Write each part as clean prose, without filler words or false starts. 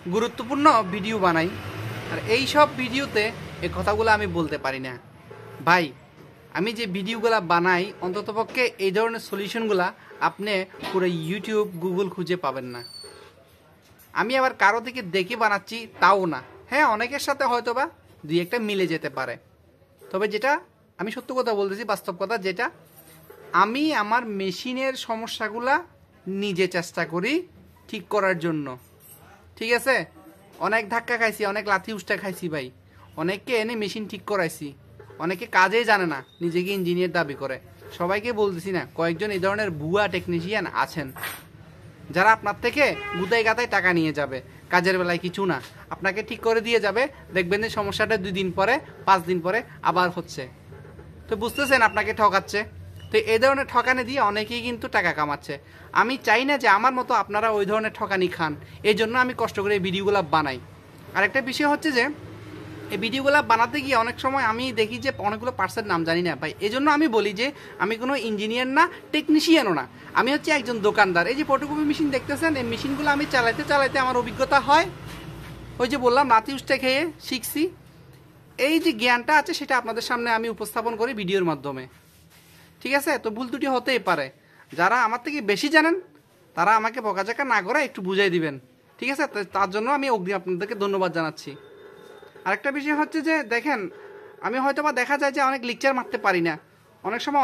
গুরুত্বপূর্ণ ভিডিও বানাই, আর এই সব ভিডিওতে এই কথাগুলো আমি বলতে পারি না। ভাই, আমি যে ভিডিওগুলো বানাই অন্ততপক্ষে এই ধরনের সলিউশনগুলো আপনি পুরো ইউটিউব গুগল খুঁজে পাবেন না। আমি আবার কারো থেকে দেখে বানাচ্ছি তাও না। হ্যাঁ, অনেকের সাথে হয়তোবা দুই একটা মিলে যেতে পারে, তবে যেটা আমি সত্য কথা বলতেছি, বাস্তব কথা, যেটা আমি আমার মেশিনের সমস্যাগুলা নিজে চেষ্টা করি ঠিক করার জন্য। ঠিক আছে, অনেক ধাক্কা খাইছি, অনেক লাথি উষ্টা খাইছি ভাই, অনেককে এনে মেশিন ঠিক করাইছি, অনেকে কাজেই জানে না, নিজেকে ইঞ্জিনিয়ার দাবি করে। সবাইকে বলতেছি না, কয়েকজন এই ধরনের ভুয়া টেকনিশিয়ান আছেন যারা আপনার থেকে গুতাই গাতায় টাকা নিয়ে যাবে, কাজের বেলায় কিছু না, আপনাকে ঠিক করে দিয়ে যাবে। দেখবেন যে সমস্যাটা 2 দিন পরে 5 দিন পরে আবার হচ্ছে। তো বুঝতেছেন আপনাকে ঠকাচ্ছে। তো এই ধরনের ঠকানি দিয়ে অনেকেই কিন্তু টাকা কামাচ্ছে। আমি চাই না যে আমার মতো আপনারা ওই ধরনের ঠকানি খান, এই জন্য আমি কষ্ট করে এই ভিডিওগুলো বানাই। আর একটা বিষয় হচ্ছে যে এই ভিডিওগুলো বানাতে গিয়ে অনেক সময় আমি দেখি যে অনেকগুলো পার্টসের নাম জানি না ভাই। এই জন্য আমি বলি যে আমি কোনো ইঞ্জিনিয়ার না, টেকনিশিয়ানও না, আমি হচ্ছে একজন দোকানদার। এই যে ফটোকপি মেশিন দেখতেছেন, এই মেশিনগুলো আমি চালাইতে চালাইতে আমার অভিজ্ঞতা হয়, ওই যে বললাম লাথি উষ্টা খেয়ে শিখছি। এই যে জ্ঞানটা আছে সেটা আপনাদের সামনে আমি উপস্থাপন করি ভিডিওর মাধ্যমে। ঠিক আছে, তো ভুল ত্রুটি হতেই পারে। যারা আমার থেকে বেশি জানেন তারা আমাকে বকাঝকা না করে একটু বুঝাই দিবেন। ঠিক আছে, তার জন্য আমি অগ্রিম আপনাদেরকে ধন্যবাদ জানাচ্ছি। আরেকটা বিষয় হচ্ছে যে দেখেন, আমি হয়তো বা দেখা যায় যে অনেক লেকচার মারতে পারি না। অনেক সময়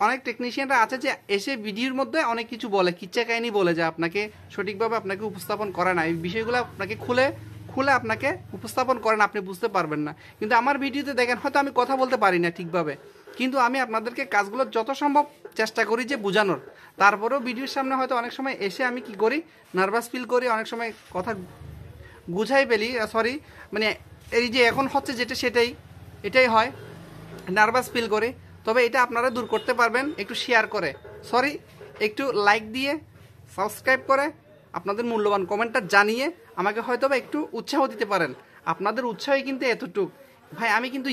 অনেক টেকনিশিয়ানরা আছে যে এসে ভিডিওর মধ্যে অনেক কিছু বলে, কিচ্ছা কাহিনী বলে, যে আপনাকে সঠিকভাবে আপনাকে উপস্থাপন করে না, এই বিষয়গুলো আপনাকে খুলে আপনাকে উপস্থাপন করেন, আপনি বুঝতে পারবেন না। কিন্তু আমার ভিডিওতে দেখেন হয়তো আমি কথা বলতে পারি না ঠিকভাবে, কিন্তু আমি আপনাদেরকে কাজগুলো যত সম্ভব চেষ্টা করি যে বোঝানোর। তারপরেও ভিডিওর সামনে হয়তো অনেক সময় এসে আমি কি করি, নার্ভাস ফিল করি, অনেক সময় কথা গুছাই ফেলি, সরি, মানে এই যে এখন হচ্ছে যেটা এটাই হয়, নার্ভাস ফিল করি। তবে এটা আপনারা দূর করতে পারবেন একটু শেয়ার করে, সরি, একটু লাইক দিয়ে, সাবস্ক্রাইব করে, আপনাদের মূল্যবান কমেন্টটা জানিয়ে আমাকে হয়তো বা একটু উৎসাহ দিতে পারেন। আপনাদের উৎসাহই কিন্তু এতটুক ভাই। আমি কিন্তু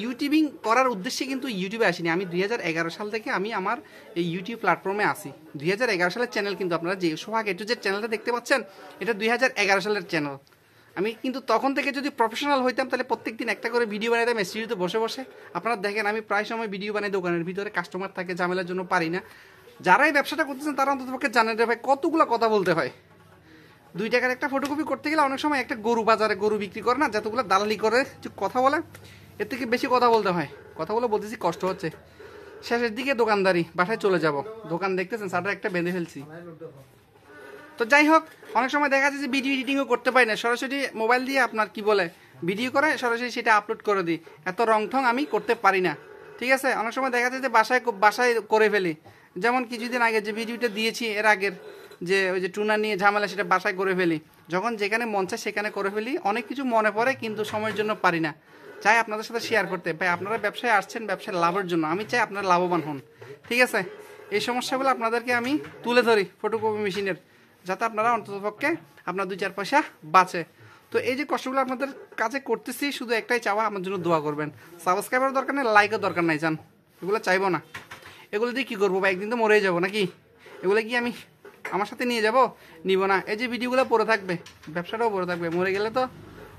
ইউটিউবিং করার উদ্দেশ্যে কিন্তু ইউটিউবে আসিনি। আমি 2011 সাল থেকে আমি আমার এই ইউটিউব প্ল্যাটফর্মে আসি। 2011 সালের চ্যানেল, কিন্তু আপনারা যে সোহাগ এটু যে চ্যানেলটা দেখতে পাচ্ছেন, এটা 2011 সালের চ্যানেল। আমি কিন্তু তখন থেকে যদি প্রফেশনাল হইতাম তাহলে প্রত্যেকদিন একটা করে ভিডিও বানাইতাম স্টুডিওতে বসে বসে। আপনারা দেখেন আমি প্রায় সময় ভিডিও বানাই, দোকানের ভিতরে কাস্টমার থাকে, ঝামেলার জন্য পারি না। যারা এই ব্যবসাটা করতেছেন তারা অন্ততপক্ষে জানেন রে ভাই কতগুলো কথা বলতে হয়। 2 টাকার একটা ফটোকপি করতে গেলে অনেক সময় একটা গরু বাজারে গরু বিক্রি করে না, যতগুলো দালালি করে যে কথা বলে, এর থেকে বেশি কথা বলতে হয়। কথাগুলো বলতেছি কষ্ট হচ্ছে। শেষের দিকে দোকানদারি, বাসায় চলে যাব। দোকান দেখতেছেন সাটার একটা বেঁধে ফেলছি। তো যাই হোক, অনেক সময় দেখা যায় যে ভিডিও এডিটিংও করতে পারি না, সরাসরি মোবাইল দিয়ে আপনার কি বলে ভিডিও করে সরাসরি সেটা আপলোড করে দিই। এত রং ঠং আমি করতে পারি না। ঠিক আছে, অনেক সময় দেখা যায় যে বাসায় করে ফেলি। যেমন কিছুদিন আগে যে ভিডিওটা দিয়েছি এর আগের, যে ওই যে টুনা নিয়ে ঝামেলা, সেটা বাসায় করে ফেলি। যখন যেখানে মন চায় সেখানে করে ফেলি। অনেক কিছু মনে পড়ে কিন্তু সময়ের জন্য পারি না। চাই আপনাদের সাথে শেয়ার করতে। ভাই আপনারা ব্যবসায় আসছেন ব্যবসায় লাভের জন্য, আমি চাই আপনারা লাভবান হন। ঠিক আছে, এই সমস্যাগুলো আপনাদেরকে আমি তুলে ধরি ফটোকপি মেশিনের, যাতে আপনারা অন্ততপক্ষে আপনার 2-4 পয়সা বাঁচে। তো এই যে কষ্টগুলো আপনাদের কাছে করতেছি, শুধু একটাই চাওয়া, আমার জন্য দোয়া করবেন। সাবস্ক্রাইবার দরকার নেই, লাইকের দরকার নাই, জান এগুলো চাইবো না। এগুলো দিয়ে কী করবো ভাই, একদিন তো মরেই যাবো নাকি? এগুলো কি আমি আমার সাথে নিয়ে যাব? নিব না। এই যে ভিডিওগুলো পড়ে থাকবে, ব্যবসাটাও পড়ে থাকবে, মরে গেলে তো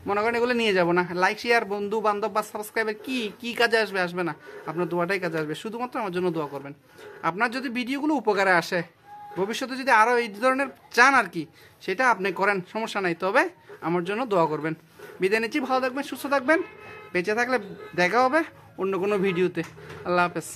মনে করেন এগুলো নিয়ে যাব না। লাইক শেয়ার, বন্ধু বান্ধব বা সাবস্ক্রাইবার কি কাজে আসবে না, আপনার দোয়াটাই কাজে আসবে। শুধুমাত্র আমার জন্য দোয়া করবেন। আপনার যদি ভিডিওগুলো উপকারে আসে, ভবিষ্যতে যদি আরও এই ধরনের চান আর কি, সেটা আপনি করেন, সমস্যা নাই। তবে আমার জন্য দোয়া করবেন। বিদায় নিচ্ছি, ভালো থাকবেন, সুস্থ থাকবেন। বেঁচে থাকলে দেখা হবে অন্য কোনো ভিডিওতে। আল্লাহ হাফেজ।